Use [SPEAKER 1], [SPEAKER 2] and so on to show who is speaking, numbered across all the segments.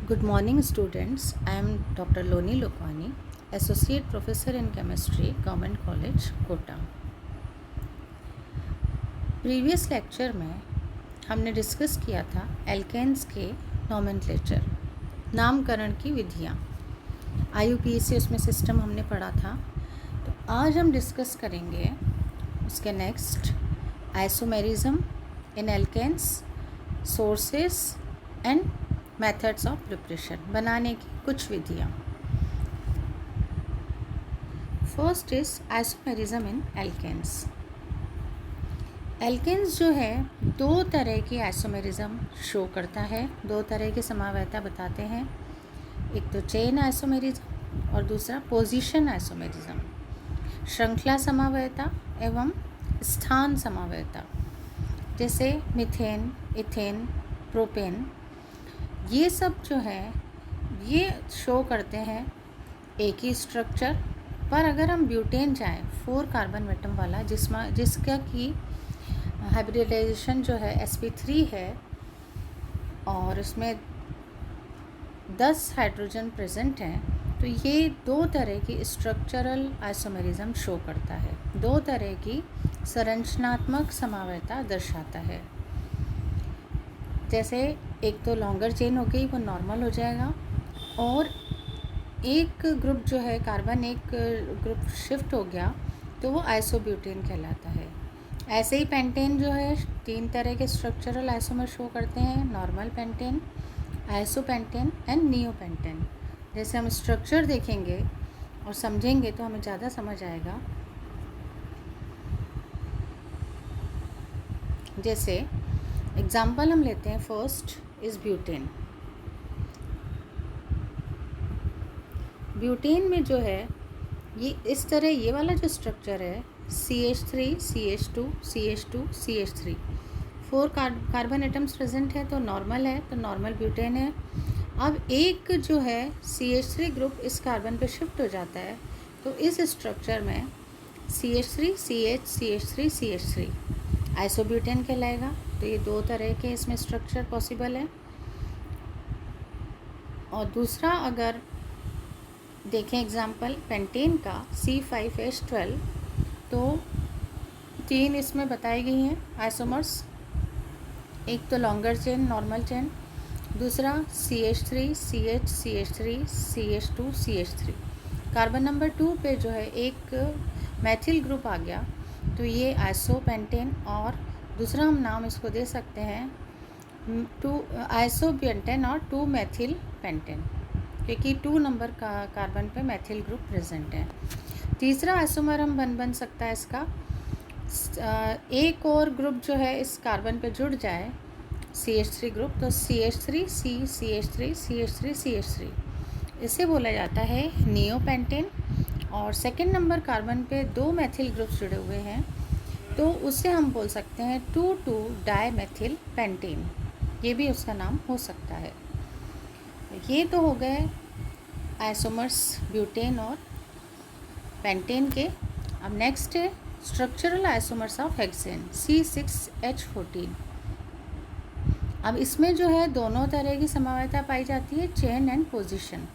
[SPEAKER 1] Good morning, students. I am Dr. Loni Lokwani, Associate Professor in Chemistry, Government College, Kota. Previous lecture में हमने discuss किया था alkanes के nomenclature, नामकरण की विधियाँ। IUPAC उसमें सिस्टम हमने पढ़ा था। तो आज हम डिस्कस करेंगे उसके next isomerism in alkanes, sources and methods of preparation, बनाने की कुछ विधियाँ। First is isomerism in alkanes. Alkanes जो है दो तरह की आइसोमेरिज्म शो करता है, दो तरह की समावयता बताते हैं। एक तो चेन आइसोमेरिज्म और दूसरा पोजीशन आइसोमेरिज्म, श्रृंखला समावयता एवं स्थान समावयता। जैसे मीथेन, इथेन, प्रोपेन, ये सब जो है ये शो करते हैं एक ही स्ट्रक्चर पर। अगर हम ब्यूटेन जाएं, 4 कार्बन एटम वाला, जिसका की हाइब्रिडाइजेशन जो है sp3 है और उसमें 10 हाइड्रोजन प्रेजेंट हैं, तो ये दो तरह की स्ट्रक्चरल आइसोमेरिज्म शो करता है, दो तरह की संरचनात्मक समावयता दर्शाता है। जैसे एक तो लॉन्गर चेन हो गई, वो नॉर्मल हो जाएगा, और एक ग्रुप जो है कार्बन, एक ग्रुप शिफ्ट हो गया तो वो आइसोब्यूटेन कहलाता है। ऐसे ही पेंटेन जो है 3 तरह के स्ट्रक्चरल आइसोमर शो करते हैं, normal pentane, isopentane and neopentane. जैसे हम स्ट्रक्चर देखेंगे और समझेंगे तो हमें ज़्यादा समझ आएगा। जैसे एग्जाम्पल हम लेते हैं, फर्स्ट इज़ ब्यूटेन। ब्यूटेन में जो है ये इस तरह, ये वाला जो स्ट्रक्चर है CH3 CH2 CH2 CH3, 4 carbon atoms present है तो नॉर्मल है, तो नॉर्मल ब्यूटेन है। अब एक जो है CH3 ग्रुप इस कार्बन पे शिफ्ट हो जाता है तो इस स्ट्रक्चर में CH3 CH CH3 CH3 isobutane कहलाएगा। तो ये दो तरह के इसमें स्ट्रक्चर पॉसिबल है। और दूसरा अगर देखें एग्जाम्पल पेंटेन का C5H12, तो 3 इसमें बताई गई हैं आइसोमर्स। एक तो लॉन्गर चेन, नॉर्मल चेन, दूसरा CH3 CH CH3 CH2 CH3। Carbon number 2 पे जो है एक मैथिल ग्रुप आ गया तो ये आइसोपेंटेन, और दूसरा हम नाम इसको दे सकते हैं 2 आइसोपेंटेन और 2 मैथिल पेंटेन, क्योंकि 2 नंबर का कार्बन पे मैथिल ग्रुप प्रेजेंट है। तीसरा आइसोमर हम बन सकता है इसका, एक और ग्रुप जो है इस कार्बन पे जुड़ जाए CH3 ग्रुप, तो CH3 C CH3 CH3 CH3, इसे बोला जाता है नियोपेंटेन। और सेकंड नंबर कार्बन पे 2 मैथिल ग्रुप्स जुड़े हुए हैं तो उसे हम बोल सकते हैं 2,2 डाईमेथिल पेंटेन, ये भी उसका नाम हो सकता है। ये तो हो गए आइसोमर्स ब्यूटेन और पेंटेन के। अब नेक्स्ट है structural isomers of hexane, C6H14। अब इसमें जो है दोनों तरह की समावयता पाई जाती है, चेन एंड पोजीशन।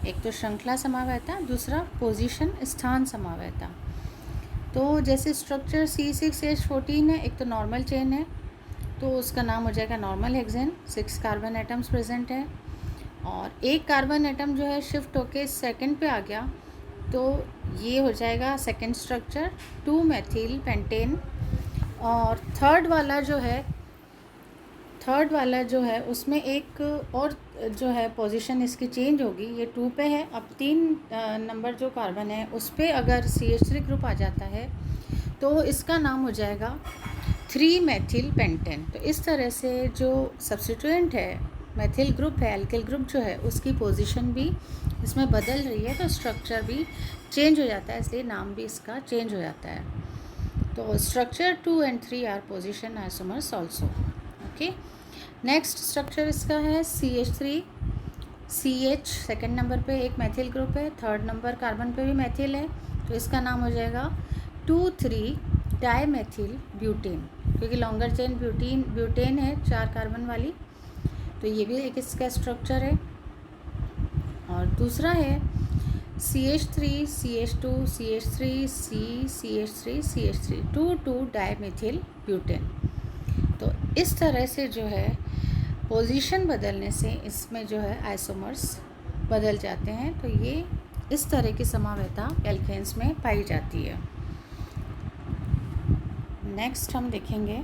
[SPEAKER 1] एक तो श्रृंखला समावयता, दूसरा पोजीशन स्थान समावयता। तो जैसे स्ट्रक्चर C6H14 है, एक तो नॉर्मल चेन है तो उसका नाम हो जाएगा normal hexane, 6 carbon atoms present है, और एक कार्बन एटम जो है शिफ्ट होके सेकंड पे आ गया तो ये हो जाएगा सेकंड स्ट्रक्चर 2 मैथिल पेंटेन। और थर्ड वाला जो है उसमें एक और जो है पोजीशन इसकी चेंज होगी, ये 2 पे है, अब 3 नंबर जो कार्बन है उस पर अगर CH3 ग्रुप आ जाता है तो इसका नाम हो जाएगा 3 मैथिल पेंटेन। तो इस तरह से जो सब्स्टिट्यूएंट है, मैथिल ग्रुप है, एल्किल ग्रुप जो है, उसकी पोजीशन भी इसमें बदल रही है तो स्ट्रक्चर भी चेंज हो जाता है, इसलिए नाम भी इसका चेंज हो जाता है। तो structure 2 and 3 are position isomers also. Okay, next structure इसका है CH3 CH, सेकेंड नंबर पे एक मैथिल ग्रुप है, थर्ड नंबर कार्बन पे भी मैथिल है, तो इसका नाम हो जाएगा 2,3 डाईमेथिल ब्यूटेन, क्योंकि लॉन्गर चेन ब्यूटेन है 4 कार्बन वाली, तो ये भी एक इसका स्ट्रक्चर है। और दूसरा है CH3 CH2 CH3 CH3 CH3 2,2 dimethyl butane. तो इस तरह से जो है पोजीशन बदलने से इसमें जो है आइसोमर्स बदल जाते हैं। तो ये इस तरह की समावयता एल्केन्स में पाई जाती है। नेक्स्ट हम देखेंगे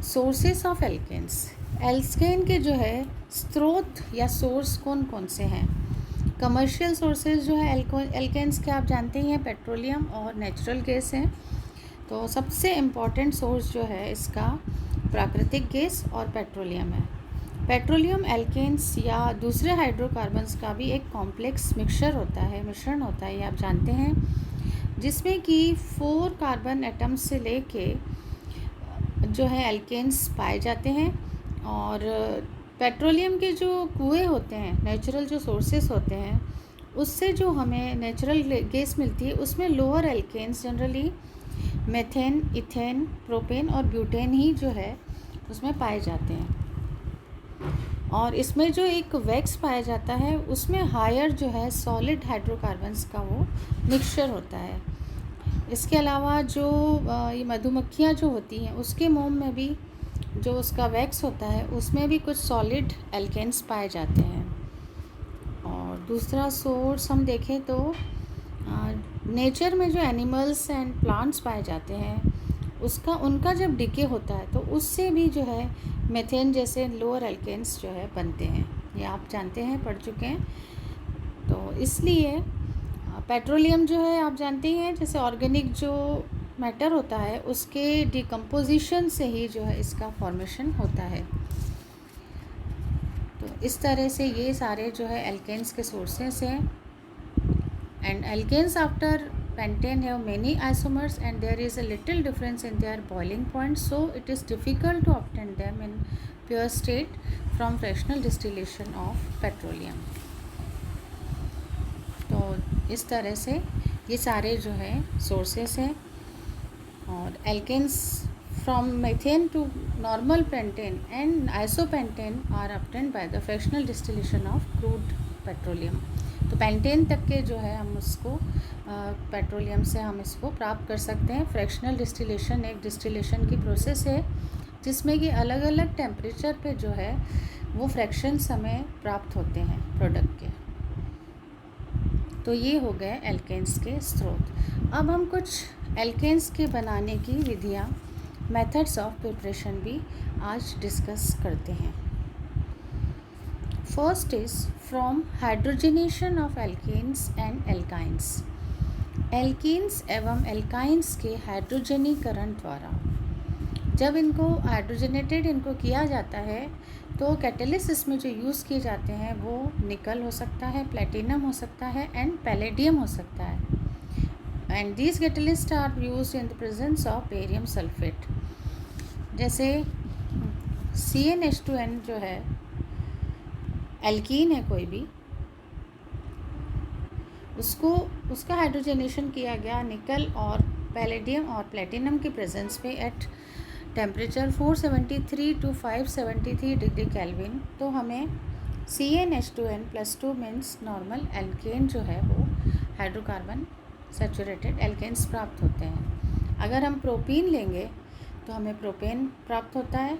[SPEAKER 1] सोर्सेस ऑफ एल्केन्स। एल्केन के जो है स्रोत या सोर्स कौन कौन से हैं। कमर्शियल सोर्सेज जो है एल्केन्स के आप जानते ही हैं, पेट्रोलियम और नेचुरल गैस हैं। तो सबसे इम्पॉर्टेंट सोर्स जो है इसका प्राकृतिक गैस और पेट्रोलियम है। पेट्रोलियम एल्केन्स या दूसरे हाइड्रोकार्बन्स का भी एक कॉम्प्लेक्स मिक्सचर होता है, मिश्रण होता है, ये आप जानते हैं, जिसमें कि 4 कार्बन एटम्स से लेके जो है एल्केन्स पाए जाते हैं। और पेट्रोलियम के जो कुएँ होते हैं, नेचुरल जो सोर्सेस होते हैं, उससे जो हमें नेचुरल गैस मिलती है उसमें lower alkanes generally methane, ethane, propane और ब्यूटेन ही जो है उसमें पाए जाते हैं। और इसमें जो एक वैक्स पाया जाता है उसमें हायर जो है सॉलिड हाइड्रोकार्बन्स का वो मिक्सचर होता है। इसके अलावा जो ये मधुमक्खियाँ जो होती हैं उसके मोम में भी जो उसका वैक्स होता है उसमें भी कुछ सॉलिड एल्केन्स पाए जाते हैं। और दूसरा सोर्स हम देखें तो नेचर में जो एनिमल्स एंड प्लांट्स पाए जाते हैं उनका जब डिके होता है तो उससे भी जो है मेथेन जैसे लोअर एल्केन्स जो है बनते हैं। ये आप जानते हैं, पढ़ चुके हैं। तो इसलिए पेट्रोलियम जो है आप जानते ही हैं, जैसे ऑर्गेनिक जो मैटर होता है उसके डिकम्पोजिशन से ही जो है इसका फॉर्मेशन होता है। तो इस तरह से ये सारे जो है एल्केन्स के सोर्सेस हैं। And alkanes after pentane have many isomers and there is a little difference in their boiling point, so it is difficult to obtain them in pure state from fractional distillation of petroleum. तो इस तरह से ये सारे जो है sources हैं। और alkanes from methane to normal pentane and isopentane are obtained by the fractional distillation of crude petroleum. तो पेंटेन तक के जो है हम उसको पेट्रोलियम से हम इसको प्राप्त कर सकते हैं। फ्रैक्शनल डिस्टिलेशन एक डिस्टिलेशन की प्रोसेस है जिसमें कि अलग अलग टेम्परेचर पे जो है वो फ्रैक्शंस हमें प्राप्त होते हैं प्रोडक्ट के। तो ये हो गए एल्केन्स के स्रोत। अब हम कुछ एल्केन्स के बनाने की विधियाँ, मेथड्स ऑफ प्रिपरेशन भी आज डिस्कस करते हैं। First is from hydrogenation of alkenes and alkynes. Alkenes एवं एल्काइंस के हाइड्रोजनीकरण द्वारा जब इनको हाइड्रोजनेटेड इनको किया जाता है तो कैटलिस्ट में जो यूज़ किए जाते हैं वो निकल हो सकता है, प्लेटिनम हो सकता है एंड पैलेडियम हो सकता है। And these catalyst are used in the presence of barium sulphate. जैसे CnH2n जो है एल्कीन है कोई भी, उसका हाइड्रोजनेशन किया गया निकल और पैलेडियम और प्लेटिनम के प्रेजेंस पे at temperature 473 to 573 degree kelvin. तो हमें CnH2n+2 मीन्स नॉर्मल एल्केन जो है वो हाइड्रोकार्बन सैचुरेटेड एल्केन्स प्राप्त होते हैं। अगर हम प्रोपीन लेंगे तो हमें प्रोपेन प्राप्त होता है,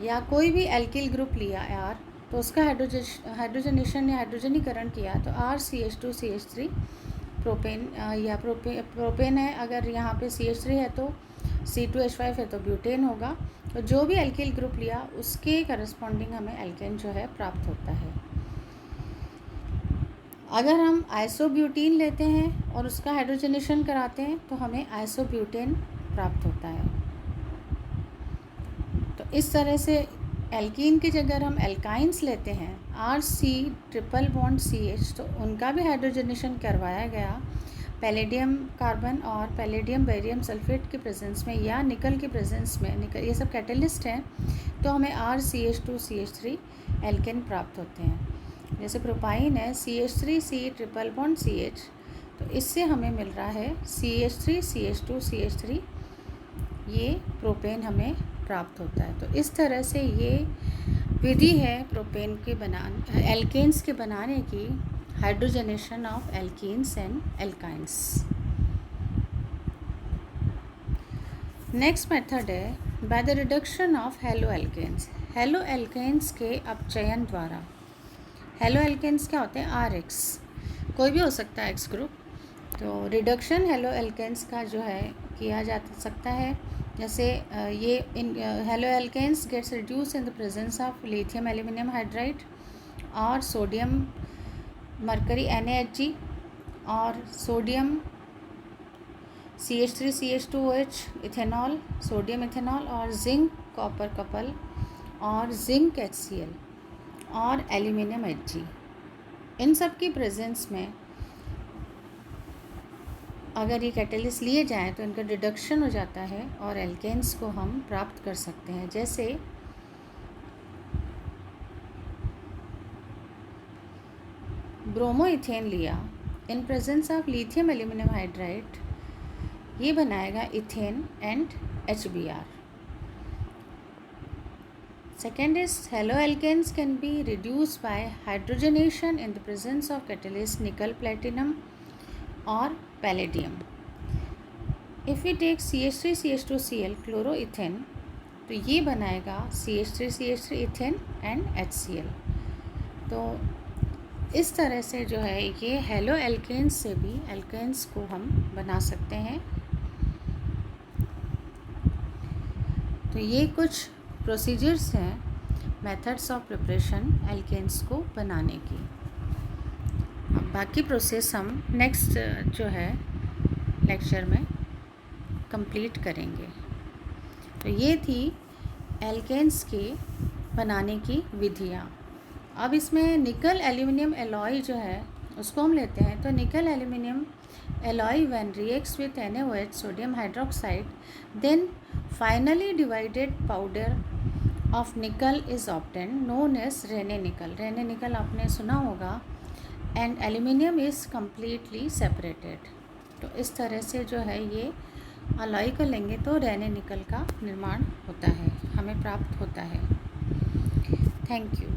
[SPEAKER 1] या कोई भी एल्किल ग्रुप लिया यार तो उसका हाइड्रोजनेशन या हाइड्रोजनीकरण किया तो RCH2CH3 प्रोपेन या प्रोपेन है। अगर यहाँ पे CH3 है तो C2H5 है तो ब्यूटेन होगा। तो जो भी एल्किल ग्रुप लिया उसके करस्पॉन्डिंग हमें एल्केन जो है प्राप्त होता है। अगर हम आइसोब्यूटीन लेते हैं और उसका हाइड्रोजनेशन कराते हैं तो हमें आइसोब्यूटेन प्राप्त होता है। तो इस तरह से एल्कीन की जगह हम एल्काइंस लेते हैं RC≡CH तो उनका भी हाइड्रोजनेशन करवाया गया पैलेडियम कार्बन और पैलेडियम बेरियम सल्फेट के प्रेजेंस में या निकल के प्रेजेंस में। निकल ये सब कैटलिस्ट हैं तो हमें RCH2CH3 एल्केन प्राप्त होते हैं। जैसे प्रोपाइन है CH3C≡CH तो इससे हमें मिल रहा है CH3CH2CH3, ये प्रोपेन हमें प्राप्त होता है। तो इस तरह से ये विधि है प्रोपेन के एल्केन्स के बनाने की, hydrogenation of alkenes and alkynes. Next method है by the reduction of halo alkanes. Halo alkanes के अपचयन द्वारा। हेलो एल्केन्स क्या होते हैं? RX, कोई भी हो सकता है X ग्रुप। तो रिडक्शन हेलो एल्केन्स का जो है किया जा सकता है, जैसे ये इन halo alkanes gets reduce in the presence of lithium aluminium hydride और सोडियम मरकरी NaHg और sodium CH3CH2OH ethanol, sodium ethanol और जिंक कॉपर कपल और जिंक HCl और एल्यूमिनियम Hg। इन सब की प्रेजेंस में अगर ये कैटलिस्ट लिए जाएँ तो इनका रिडक्शन हो जाता है और एल्केन्स को हम प्राप्त कर सकते हैं। जैसे ब्रोमोइथेन लिया in presence of lithium aluminium hydride, ये बनाएगा ethane and HBr। Second is halo alkanes can be reduce by hydrogenation in the presence of catalyst nickel, platinum और palladium. If we take CH3CH2Cl chloroethane, तो ये बनाएगा CH3CH3 ethane and HCl। तो इस तरह से जो है ये हेलो एल्केन्स से भी एल्केन्स को हम बना सकते हैं। तो ये कुछ प्रोसीजर्स हैं, मेथड्स ऑफ प्रिपरेशन एल्केन्स को बनाने की। अब बाकी प्रोसेस हम नेक्स्ट जो है लेक्चर में कंप्लीट करेंगे। तो ये थी एल्केन्स के बनाने की विधियाँ। अब इसमें निकल एल्यूमिनियम एलॉय जो है उसको हम लेते हैं। तो nickel aluminium alloy when reacts with NaOH sodium hydroxide then finely divided powder of nickel is obtained known as Raney nickel. Raney nickel आपने सुना होगा। And aluminium is completely separated. तो इस तरह से जो है ये अलॉय को लेंगे तो रेने निकल का निर्माण होता है, हमें प्राप्त होता है। Thank you.